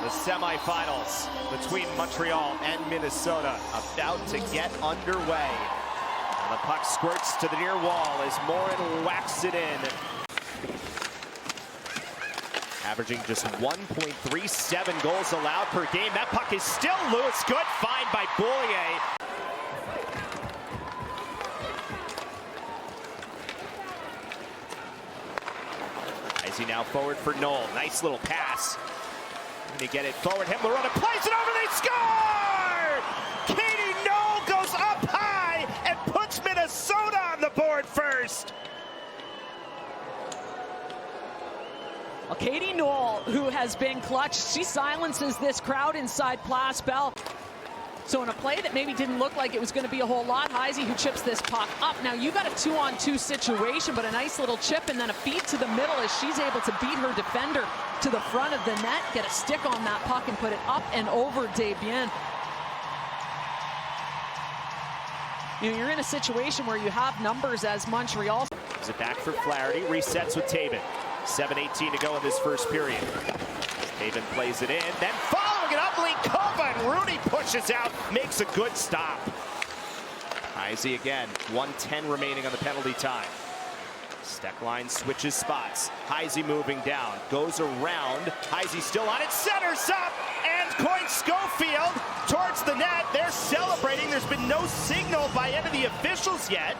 The semifinals between Montreal and Minnesota about to get underway. And the puck squirts to the near wall as Morin whacks it in. Averaging just 1.37 goals allowed per game. That puck is still loose. Good find by Beaulieu. As he now forward for Knoll. Nice little pass. Going to get it forward. Himmler on it. Plays it over. They score! Katy Knoll goes up high and puts Minnesota on the board first. Well, Katy Knoll, who has been clutch, she silences this crowd inside Place Bell. So in a play that maybe didn't look like it was going to be a whole lot, Heisey who chips this puck up. Now you got a 2-on-2 situation, but a nice little chip and then a feed to the middle as she's able to beat her defender to the front of the net, get a stick on that puck and put it up and over Desbiens. You know, you're in a situation where you have numbers as Montreal. Is it back for Flaherty? Resets with Taven. 7:18 to go in this first period. Taven plays it in, then following it up, Linkova, and Rooney pushes out, makes a good stop. Heisey again, 1:10 remaining on the penalty time. Steckline switches spots. Heisey moving down, goes around. Heisey still on it, centers up, and Coyne Schofield towards the net. They're celebrating. There's been no signal by any of the officials yet.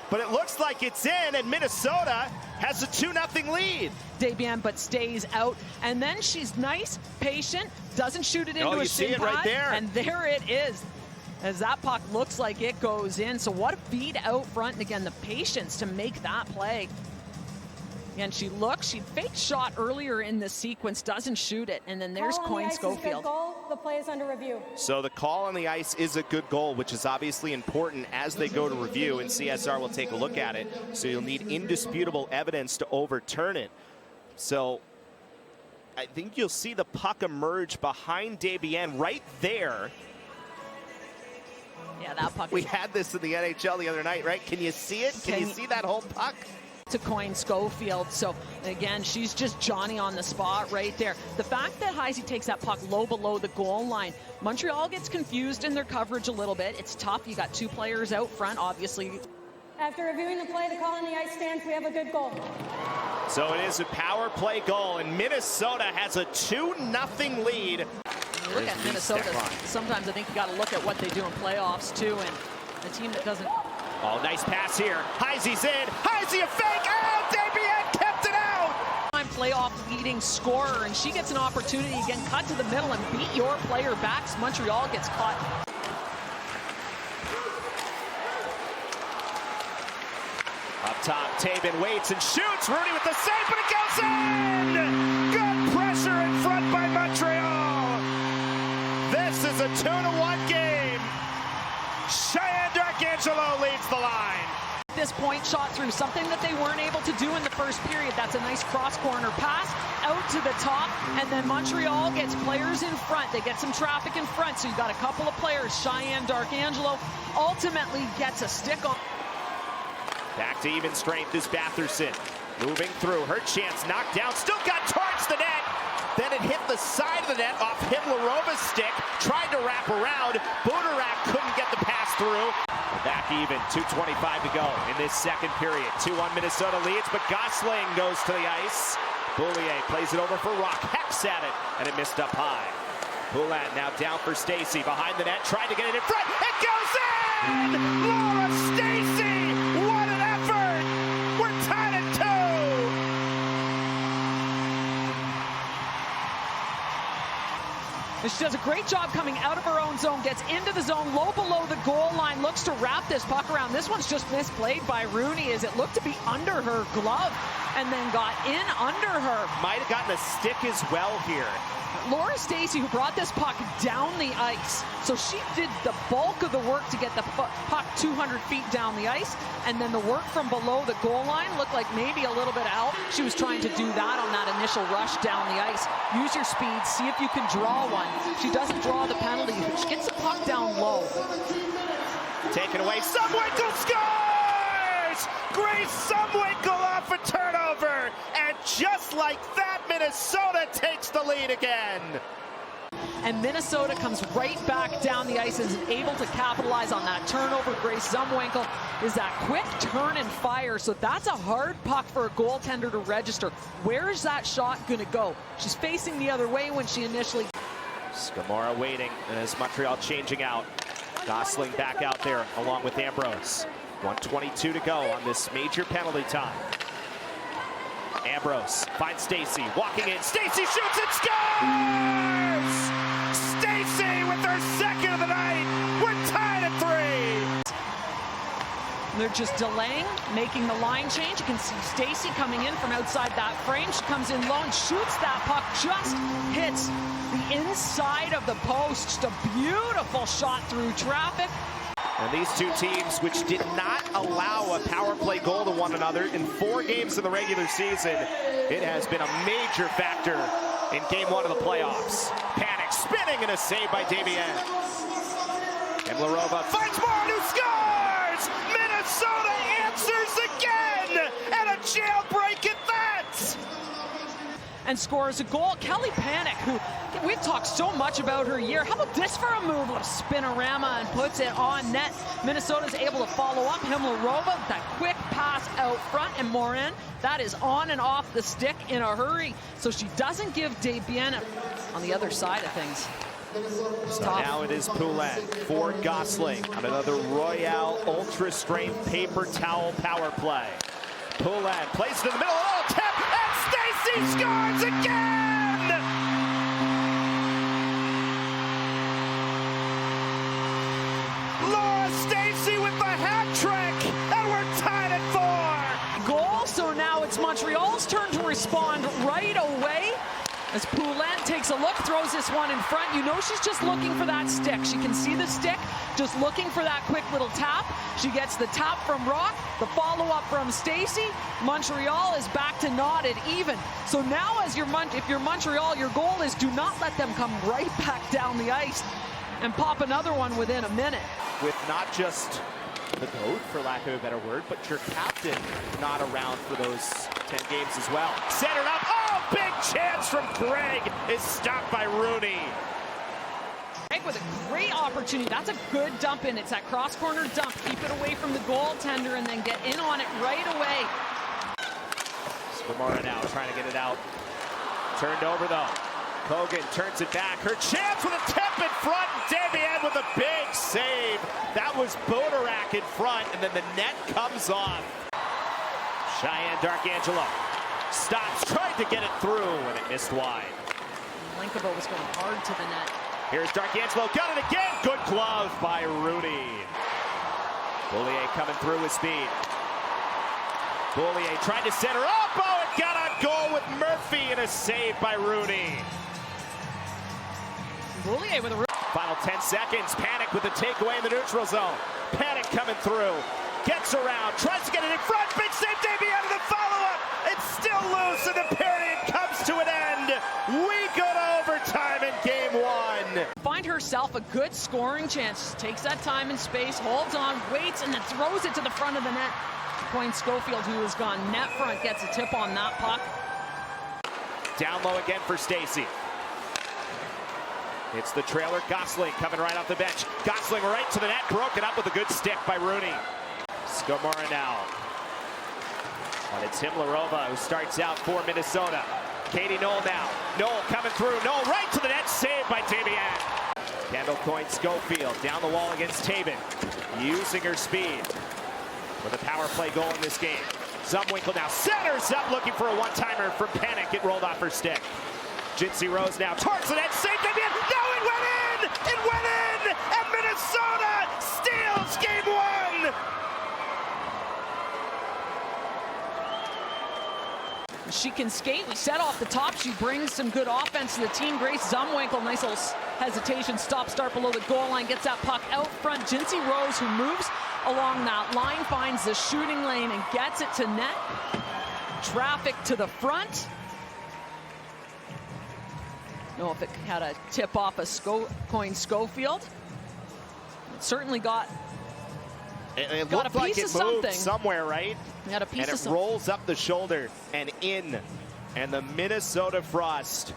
But it looks like it's in, and Minnesota has a 2-0 lead. Desbiens, but stays out. And then she's nice, patient, doesn't shoot it into a shin pad. Right there. And there it is. As that puck looks like it goes in. So what a feed out front. And again, the patience to make that play. And she looks, she faked shot earlier in the sequence, doesn't shoot it. And then there's Coyne Schofield. The play is under review. So the call on the ice is a good goal, which is obviously important as they go to review, and CSR will take a look at it. So you'll need indisputable evidence to overturn it. So I think you'll see the puck emerge behind Desbiens right there. Yeah, that puck. We had this in the NHL the other night, right? Can you see it? Can you see that whole puck? To Coyne Schofield. So again, she's just Johnny on the spot right there. The fact that Heisey takes that puck low below the goal line, Montreal gets confused in their coverage a little bit. It's tough. You got two players out front, obviously. After reviewing the play, the call on the ice stands. We have a good goal. So it is a power play goal, and Minnesota has a 2-0 lead. Look at Minnesota. Sometimes I think you got to look at what they do in playoffs too, and a team that doesn't. Oh, nice pass here. Heisey's in. Heisey a fake. Oh, Desbiens kept it out. Playoff leading scorer, and she gets an opportunity again, cut to the middle and beat your player back. Montreal gets caught. Up top, Taven waits and shoots. Rooney with the save, but it goes in. Good pressure in front by Montreal. This is a 2-1 game. Shiann Darkangelo leads the line. This point shot through, something that they weren't able to do in the first period. That's a nice cross-corner pass out to the top, and then Montreal gets players in front. They get some traffic in front, so you got a couple of players. Shiann Darkangelo ultimately gets a stick on. Back to even strength is Batherson. Moving through, her chance knocked down, still got towards the net. Then it hit the side of the net off Himmlerova's stick. Tried to wrap around. Buderak couldn't get the pass through. We're back even, 2:25 to go in this second period. 2-1 Minnesota leads, but Gosling goes to the ice. Beaulieu plays it over for Rock. Hex at it, and it missed up high. Poulin now down for Stacey. Behind the net, tried to get it in front. It goes in! Laura Stacey! What an effort! We're tied at 2! She does a great job coming out of her own zone, gets into the zone, low below the goal line, looks to wrap this puck around. This one's just misplayed by Rooney as it looked to be under her glove and then got in under her. Might have gotten a stick as well here. Laura Stacey, who brought this puck down the ice. So she did the bulk of the work to get the puck 200 feet down the ice, and then the work from below the goal line looked like maybe a little bit of help. She was trying to do that on that initial rush down the ice. Use your speed, see if you can draw one. She doesn't draw the penalty. She gets the puck down low. Taken away, Zumwinkle scores! Grace Zumwinkle off a turnover. And just like that, Minnesota takes the lead again. And Minnesota comes right back down the ice and is able to capitalize on that turnover. Grace Zumwinkle is that quick turn and fire. So that's a hard puck for a goaltender to register. Where is that shot going to go? She's facing the other way when she initially... Scamora waiting as Montreal changing out. Gosling back out there along with Ambrose. 1:22 to go on this major penalty time. Ambrose finds Stacey, walking in. Stacey shoots and scores! Stacey with her second of the night. We're tied at 3. They're just delaying, making the line change. You can see Stacey coming in from outside that frame. She comes in low and shoots that puck. Just hits the inside of the post. Just a beautiful shot through traffic. And these two teams, which did not allow a power play goal to one another in 4 games of the regular season, it has been a major factor in game 1 of the playoffs. Panic spinning and a save by Damian. And Larova finds Morin, who scores! Minnesota answers again! And a jailbreak at that! And scores a goal. Kelly Panic, who we've talked so much about her year. How about this for a move? A spinorama and puts it on net. Minnesota's able to follow up. Himlarova, that quick pass out front. And Morin, that is on and off the stick in a hurry. So she doesn't give Debian on the other side of things. So now it is Poulin for Gosling on another Royale Ultra Strength paper towel power play. Poulin plays it in the middle. Oh, tip! Stacey scores again! Laura Stacey with the hat trick, and we're tied at 4. Goal, so now it's Montreal's turn to respond right away. As Poulin takes a look, throws this one in front. You know she's just looking for that stick. She can see the stick, just looking for that quick little tap. She gets the tap from Rock, the follow-up from Stacey. Montreal is back to knotted even. So now as if you're Montreal, your goal is do not let them come right back down the ice and pop another one within a minute. With not just the GOAT, for lack of a better word, but your captain not around for those 10 games as well. Centered up. Oh, big chance from Greg is stopped by Rooney. Greg with a great opportunity. That's a good dump in. It's that cross-corner dump. Keep it away from the goaltender and then get in on it right away. Scamora now trying to get it out. Turned over though. Kogan turns it back. Her chance with a tip in front. Damian with a big save. That was Bodorak in front, and then the net comes off. Shiann Darkangelo stops, tried to get it through, and it missed wide. Linkabo was going hard to the net. Here's Darkangelo, got it again. Good glove by Rooney. Boulier coming through with speed. Boulier tried to center up. Oh, it got on goal with Murphy, and a save by Rooney. Boulier with a... Final 10 seconds. Panic with the takeaway in the neutral zone. Panic coming through. Gets around. Tries to get it in front. Big save. Davey out of the follow-up. It's still loose, and the period comes to an end. We go to overtime in game 1. Find herself a good scoring chance. Takes that time and space. Holds on. Waits, and then throws it to the front of the net. Coyne Schofield, who has gone net front, gets a tip on that puck. Down low again for Stacey. It's the trailer. Gosling coming right off the bench. Gosling right to the net. Broken up with a good stick by Rooney. Scamora now. But it's Himlarova who starts out for Minnesota. Katy Knoll now. Knoll coming through. Knoll right to the net. Saved by Damian. Kendall Coyne Schofield down the wall against Tabin. Using her speed with a power play goal in this game. Zumwinkle now centers up, looking for a one-timer from Panic. It rolled off her stick. Jincy Roese now towards the net. Saved Damian. No, it went in! It went in! And Minnesota steals game 1! She can skate. We set off the top. She brings some good offense to the team. Grace Zumwinkle, nice little hesitation, stop-start below the goal line, gets that puck out front. Jincy Roese, who moves along that line, finds the shooting lane and gets it to net. Traffic to the front. Know if it had a tip off of Coyne Schofield. It certainly got It Got looked a like piece it of moved something. somewhere, right? Got a piece And of it something. rolls up the shoulder and in. And the Minnesota Frost